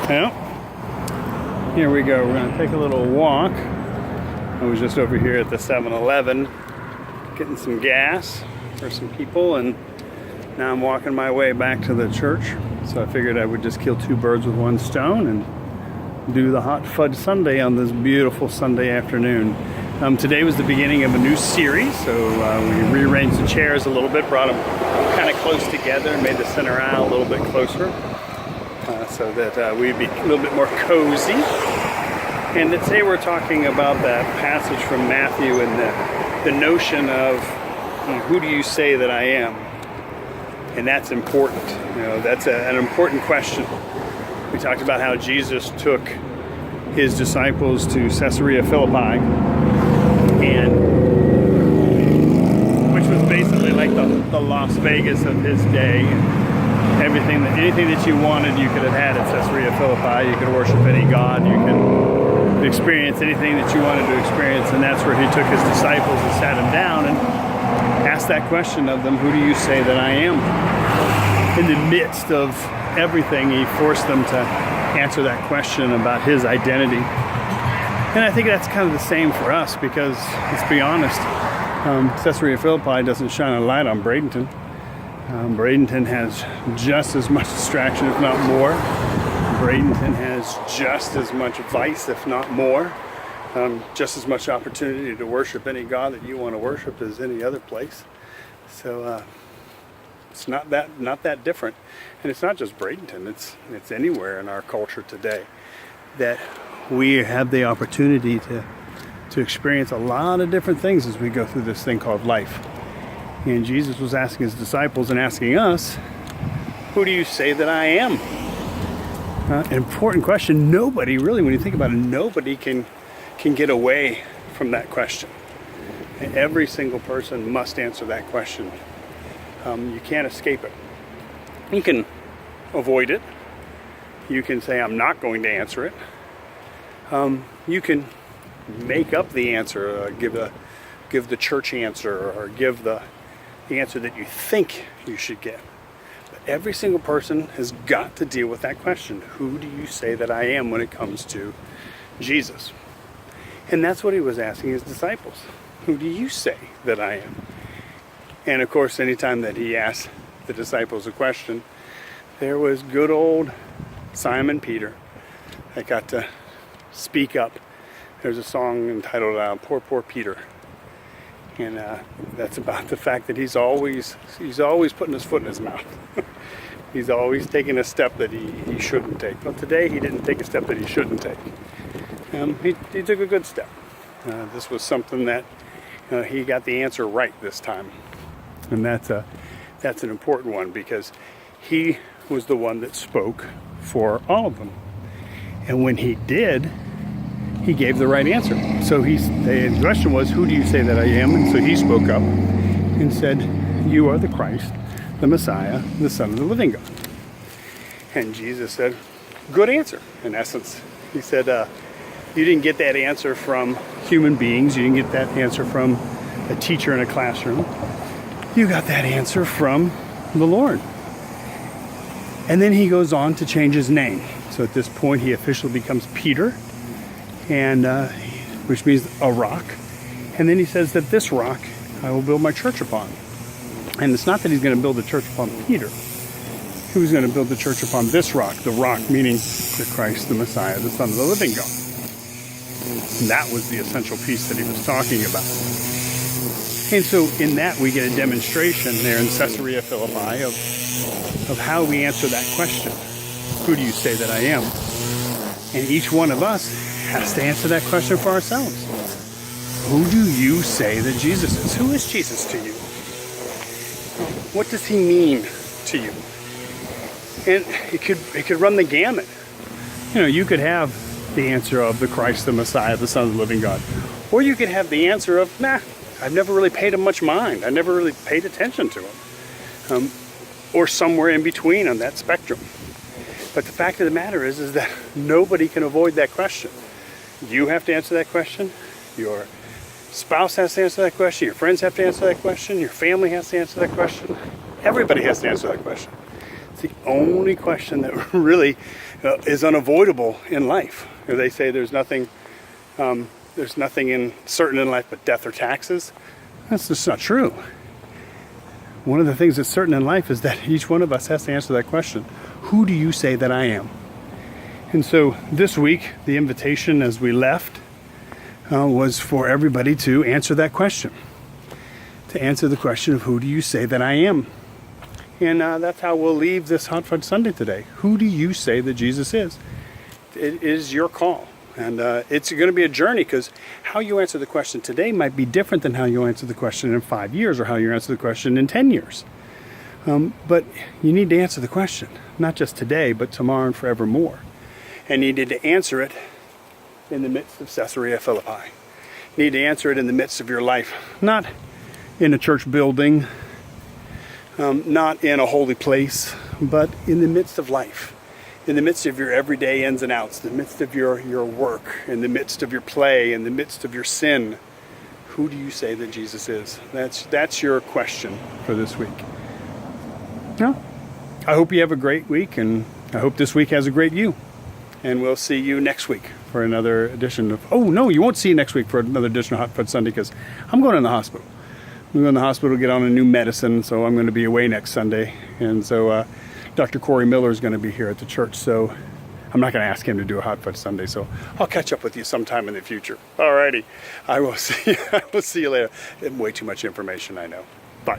Well, here we go. We're going to take a little walk. I was just over here at the 7-Eleven getting some gas for some people, and now I'm walking my way back to the church. So I figured I would just kill two birds with one stone and do the hot Fudge Sunday on this beautiful Sunday afternoon. Today was the beginning of a new series, so we rearranged the chairs a little bit, brought them kind of close together, and made the center aisle a little bit closer so that we'd be a little bit more cozy. And today we're talking about that passage from Matthew and the notion of who do you say that I am? And that's important. You know, that's an important question. We talked about how Jesus took his disciples to Caesarea Philippi, and which was basically like the Las Vegas of his day. Anything that you wanted, you could have had at Caesarea Philippi. You could worship any god. You could experience anything that you wanted to experience, and that's where he took his disciples and sat them down and asked that question of them: who do you say that I am? In the midst of everything, he forced them to answer that question about his identity. And I think that's kind of the same for us, because let's be honest, Caesarea Philippi doesn't shine a light on Bradenton. Bradenton has just as much distraction, if not more. Bradenton has just as much vice, if not more. Just as much opportunity to worship any god that you want to worship as any other place. So it's not that different. And it's not just Bradenton, it's anywhere in our culture today that we have the opportunity to experience a lot of different things as we go through this thing called life. And Jesus was asking his disciples and asking us, who do you say that I am? An important question. Nobody, really, when you think about it, nobody can get away from that question. And every single person must answer that question. You can't escape it. You can avoid it. You can say, I'm not going to answer it. You can make up the answer, give the church answer, or give the answer that you think you should get. But every single person has got to deal with that question. Who do you say that I am when it comes to Jesus? And that's what he was asking his disciples. Who do you say that I am? And of course, anytime that he asked the disciples a question, there was good old Simon Peter that got to speak up. There's a song entitled Poor, Poor Peter. And that's about the fact that he's always putting his foot in his mouth. He's always taking a step that he shouldn't take. But today he didn't take a step that he shouldn't take. He took a good step. This was something that he got the answer right this time. And that's an important one, because he was the one that spoke for all of them. And when he did, he gave the right answer. So the question was, who do you say that I am? And so he spoke up and said, you are the Christ, the Messiah, the Son of the living God. And Jesus said, good answer. In essence, he said, you didn't get that answer from human beings. You didn't get that answer from a teacher in a classroom. You got that answer from the Lord. And then he goes on to change his name. So at this point, he officially becomes Peter, and which means a rock. And then he says that this rock I will build my church upon. And it's not that he's going to build the church upon Peter. He was going to build the church upon this rock, the rock meaning the Christ, the Messiah, the Son of the living God. And that was the essential piece that he was talking about. And so in that we get a demonstration there in Caesarea Philippi of how we answer that question. Who do you say that I am? And each one of us has to answer that question for ourselves. Who do you say that Jesus is? Who is Jesus to you? What does he mean to you? And it could run the gamut. You could have the answer of the Christ, the Messiah, the Son of the living God. Or you could have the answer of, I've never really paid him much mind. I never really paid attention to him. Or somewhere in between on that spectrum. But the fact of the matter is that nobody can avoid that question. You have to answer that question. Your spouse has to answer that question. Your friends have to answer that question. Your family has to answer that question. Everybody has to answer that question. It's the only question that really is unavoidable in life. They say there's nothing certain in life but death or taxes. That's just not true. One of the things that's certain in life is that each one of us has to answer that question. Who do you say that I am? And so this week, the invitation as we left was for everybody to answer that question. To answer the question of who do you say that I am? And that's how we'll leave this Hot Fudge Sunday today. Who do you say that Jesus is? It is your call. And it's going to be a journey, because how you answer the question today might be different than how you answer the question in 5 years or how you answer the question in 10 years. But you need to answer the question, not just today, but tomorrow and forevermore. And you need to answer it in the midst of Caesarea Philippi. You need to answer it in the midst of your life, not in a church building, not in a holy place, but in the midst of life. In the midst of your everyday ins and outs, in the midst of your work, in the midst of your play, in the midst of your sin, who do you say that Jesus is? That's your question for this week. Well, I hope you have a great week, and I hope this week has a great you. And we'll see you next week for another edition of... Oh, no, you won't see you next week for another edition of Hot Fudge Sunday, because I'm going in the hospital. I'm going to the hospital to get on a new medicine, so I'm going to be away next Sunday. And so... Dr. Corey Miller is going to be here at the church, so I'm not going to ask him to do a Hot Fudge Sunday, so I'll catch up with you sometime in the future. Alrighty, I will see you later. Way too much information, I know. Bye.